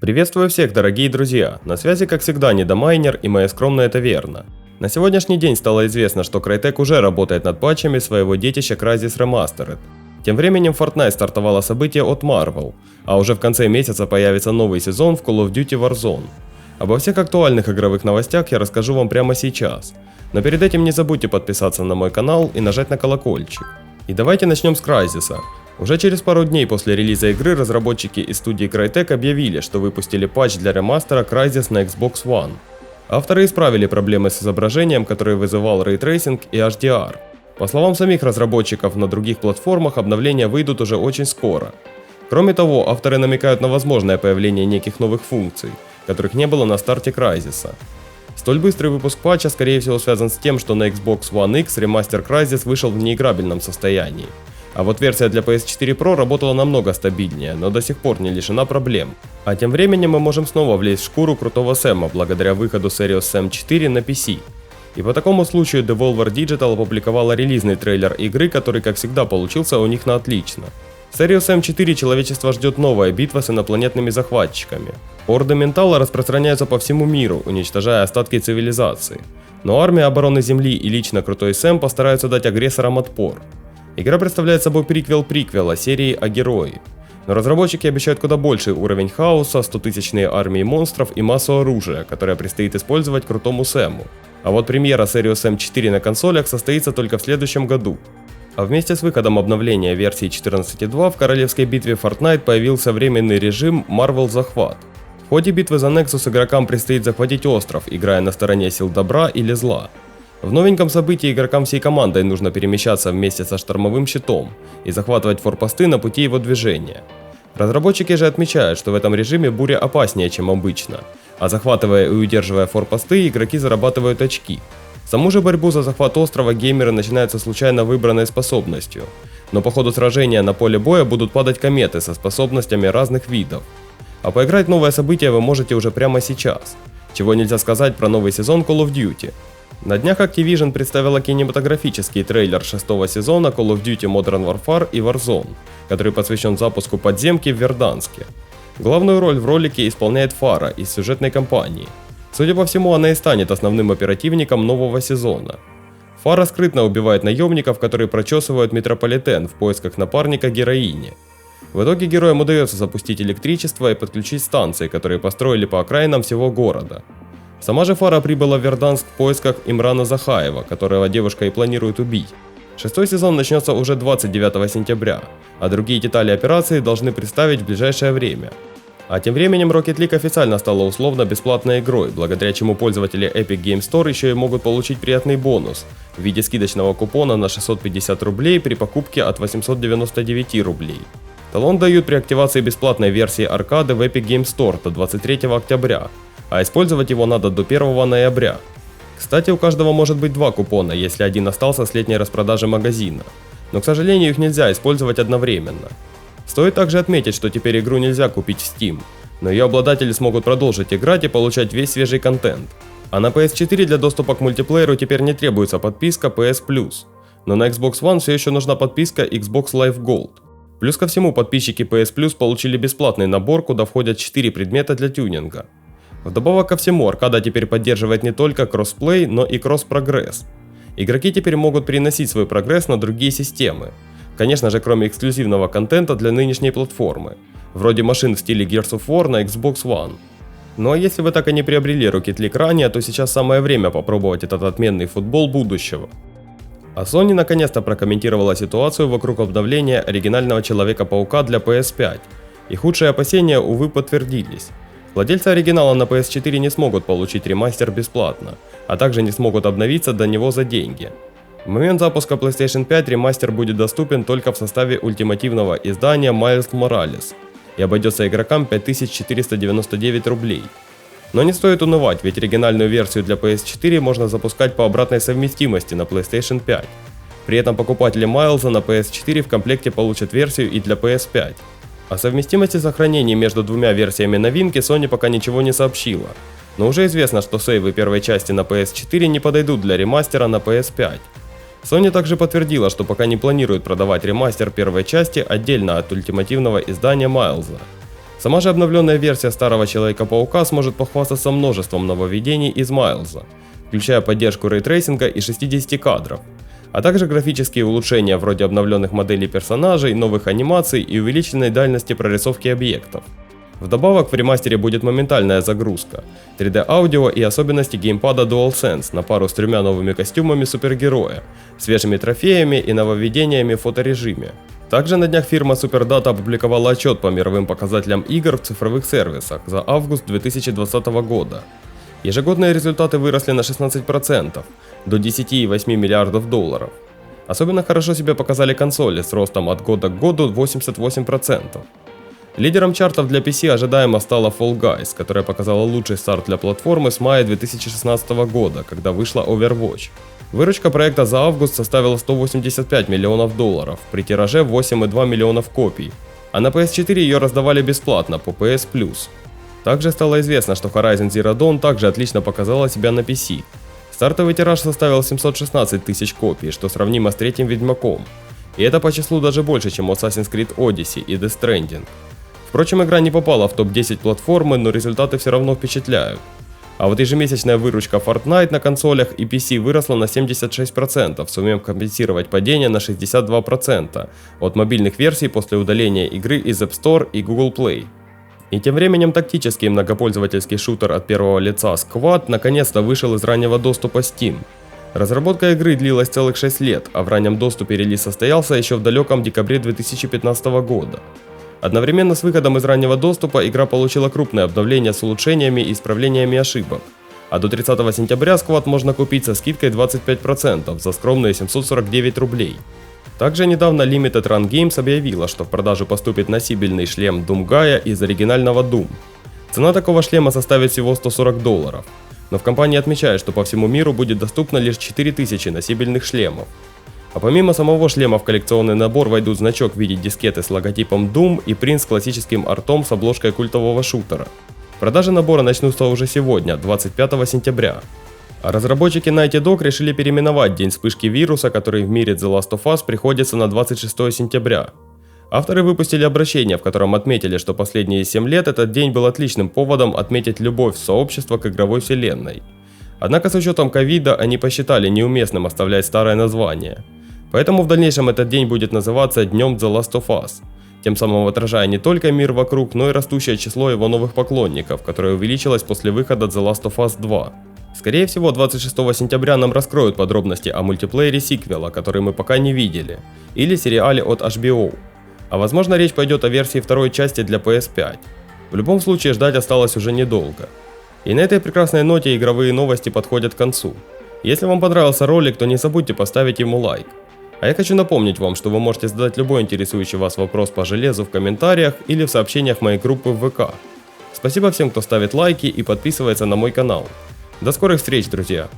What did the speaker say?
Приветствую всех, дорогие друзья! На связи, как всегда, Недомайнер и моя скромная таверна. На сегодняшний день стало известно, что Crytek уже работает над патчами своего детища Crysis Remastered. Тем временем в Fortnite стартовало событие от Marvel, а уже в конце месяца появится новый сезон в Call of Duty Warzone. Обо всех актуальных игровых новостях я расскажу вам прямо сейчас. Но перед этим не забудьте подписаться на мой канал и нажать на колокольчик. И давайте начнем с Crysis. Уже через пару дней после релиза игры разработчики из студии Crytek объявили, что выпустили патч для ремастера Crysis на Xbox One. Авторы исправили проблемы с изображением, которые вызывал рейтрейсинг и HDR. По словам самих разработчиков, на других платформах обновления выйдут уже очень скоро. Кроме того, авторы намекают на возможное появление неких новых функций, которых не было на старте Crysis. Столь быстрый выпуск патча скорее всего связан с тем, что на Xbox One X ремастер Crysis вышел в неиграбельном состоянии. А вот версия для PS4 Pro работала намного стабильнее, но до сих пор не лишена проблем. А тем временем мы можем снова влезть в шкуру крутого Сэма благодаря выходу Serious Sam 4 на PC. И по такому случаю Devolver Digital опубликовала релизный трейлер игры, который, как всегда, получился у них на отлично. В Serious Sam 4 человечество ждет новая битва с инопланетными захватчиками. Орды Ментала распространяются по всему миру, уничтожая остатки цивилизации. Но армия обороны Земли и лично крутой Сэм постараются дать агрессорам отпор. Игра представляет собой приквел приквела серии о герое. Но разработчики обещают куда больший уровень хаоса, 100-тысячные армии монстров и массу оружия, которое предстоит использовать крутому Сэму. А вот премьера Serious Sam 4 на консолях состоится только в следующем году. А вместе с выходом обновления версии 14.2 в королевской битве Fortnite появился временный режим Marvel Захват. В ходе битвы за Nexus игрокам предстоит захватить остров, играя на стороне сил добра или зла. В новеньком событии игрокам всей командой нужно перемещаться вместе со штормовым щитом и захватывать форпосты на пути его движения. Разработчики же отмечают, что в этом режиме буря опаснее, чем обычно, а захватывая и удерживая форпосты, игроки зарабатывают очки. Саму же борьбу за захват острова геймеры начинают со случайно выбранной способностью, но по ходу сражения на поле боя будут падать кометы со способностями разных видов. А поиграть в новое событие вы можете уже прямо сейчас, чего нельзя сказать про новый сезон Call of Duty. На днях Activision представила кинематографический трейлер 6-го сезона Call of Duty Modern Warfare и Warzone, который посвящен запуску подземки в Верданске. Главную роль в ролике исполняет Фара из сюжетной кампании. Судя по всему, она и станет основным оперативником нового сезона. Фара скрытно убивает наемников, которые прочесывают метрополитен в поисках напарника героини. В итоге героям удается запустить электричество и подключить станции, которые построили по окраинам всего города. Сама же Фара прибыла в Верданск в поисках Имрана Захаева, которого девушка и планирует убить. Шестой сезон начнется уже 29 сентября, а другие детали операции должны представить в ближайшее время. А тем временем Rocket League официально стала условно бесплатной игрой, благодаря чему пользователи Epic Game Store еще и могут получить приятный бонус в виде скидочного купона на 650 рублей при покупке от 899 рублей. Талон дают при активации бесплатной версии аркады в Epic Game Store до 23 октября. А использовать его надо до 1 ноября. Кстати, у каждого может быть два купона, если один остался с летней распродажи магазина. Но, к сожалению, их нельзя использовать одновременно. Стоит также отметить, что теперь игру нельзя купить в Steam, но ее обладатели смогут продолжить играть и получать весь свежий контент. А на PS4 для доступа к мультиплееру теперь не требуется подписка PS Plus. Но на Xbox One все еще нужна подписка Xbox Live Gold. Плюс ко всему, подписчики PS Plus получили бесплатный набор, куда входят 4 предмета для тюнинга. Вдобавок ко всему, аркада теперь поддерживает не только кроссплей, но и кросс-прогресс. Игроки теперь могут переносить свой прогресс на другие системы. Конечно же, кроме эксклюзивного контента для нынешней платформы, вроде машин в стиле Gears of War на Xbox One. Ну а если вы так и не приобрели Rocket League ранее, то сейчас самое время попробовать этот отменный футбол будущего. А Sony наконец-то прокомментировала ситуацию вокруг обновления оригинального Человека-паука для PS5. И худшие опасения, увы, подтвердились. Владельцы оригинала на PS4 не смогут получить ремастер бесплатно, а также не смогут обновиться до него за деньги. В момент запуска PlayStation 5 ремастер будет доступен только в составе ультимативного издания Miles Morales и обойдется игрокам 5499 рублей. Но не стоит унывать, ведь оригинальную версию для PS4 можно запускать по обратной совместимости на PlayStation 5. При этом покупатели Майлза на PS4 в комплекте получат версию и для PS5. О совместимости сохранений между двумя версиями новинки Sony пока ничего не сообщила, но уже известно, что сейвы первой части на PS4 не подойдут для ремастера на PS5. Sony также подтвердила, что пока не планирует продавать ремастер первой части отдельно от ультимативного издания Майлза. Сама же обновленная версия старого Человека-паука сможет похвастаться множеством нововведений из Майлза, включая поддержку рейтрейсинга и 60 кадров, а также графические улучшения вроде обновленных моделей персонажей, новых анимаций и увеличенной дальности прорисовки объектов. Вдобавок в ремастере будет моментальная загрузка, 3D-аудио и особенности геймпада DualSense на пару с 3 новыми костюмами супергероя, свежими трофеями и нововведениями в фоторежиме. Также на днях фирма SuperData опубликовала отчет по мировым показателям игр в цифровых сервисах за август 2020 года. Ежегодные результаты выросли на 16%, до 10,8 миллиардов долларов. Особенно хорошо себя показали консоли с ростом от года к году 88%. Лидером чартов для PC ожидаемо стала Fall Guys, которая показала лучший старт для платформы с мая 2016 года, когда вышла Overwatch. Выручка проекта за август составила 185 миллионов долларов при тираже 8,2 миллионов копий, а на PS4 ее раздавали бесплатно по PS Plus. Также стало известно, что Horizon Zero Dawn также отлично показала себя на PC. Стартовый тираж составил 716 тысяч копий, что сравнимо с третьим Ведьмаком. И это по числу даже больше, чем Assassin's Creed Odyssey и Death Stranding. Впрочем, игра не попала в топ-10 платформы, но результаты все равно впечатляют. А вот ежемесячная выручка Fortnite на консолях и PC выросла на 76%, сумев компенсировать падение на 62% от мобильных версий после удаления игры из App Store и Google Play. И тем временем тактический многопользовательский шутер от первого лица Squad наконец-то вышел из раннего доступа Steam. Разработка игры длилась целых 6 лет, а в раннем доступе релиз состоялся еще в далеком декабре 2015 года. Одновременно с выходом из раннего доступа игра получила крупное обновление с улучшениями и исправлениями ошибок. А до 30 сентября Squad можно купить со скидкой 25% за скромные 749 рублей. Также недавно Limited Run Games объявила, что в продажу поступит носибельный шлем Думгая из оригинального Doom. Цена такого шлема составит всего $140, но в компании отмечают, что по всему миру будет доступно лишь 4000 носибельных шлемов. А помимо самого шлема в коллекционный набор войдут значок в виде дискеты с логотипом Doom и принт с классическим артом с обложкой культового шутера. Продажи набора начнутся уже сегодня, 25 сентября. А разработчики Naughty Dog решили переименовать день вспышки вируса, который в мире The Last of Us приходится на 26 сентября. Авторы выпустили обращение, в котором отметили, что последние 7 лет этот день был отличным поводом отметить любовь сообщества к игровой вселенной. Однако с учетом ковида они посчитали неуместным оставлять старое название. Поэтому в дальнейшем этот день будет называться Днем The Last of Us, тем самым отражая не только мир вокруг, но и растущее число его новых поклонников, которое увеличилось после выхода The Last of Us 2. Скорее всего, 26 сентября нам раскроют подробности о мультиплеере сиквела, который мы пока не видели, или сериале от HBO. А возможно, речь пойдет о версии второй части для PS5. В любом случае, ждать осталось уже недолго. И на этой прекрасной ноте игровые новости подходят к концу. Если вам понравился ролик, то не забудьте поставить ему лайк. А я хочу напомнить вам, что вы можете задать любой интересующий вас вопрос по железу в комментариях или в сообщениях моей группы в ВК. Спасибо всем, кто ставит лайки и подписывается на мой канал. До скорых встреч, друзья!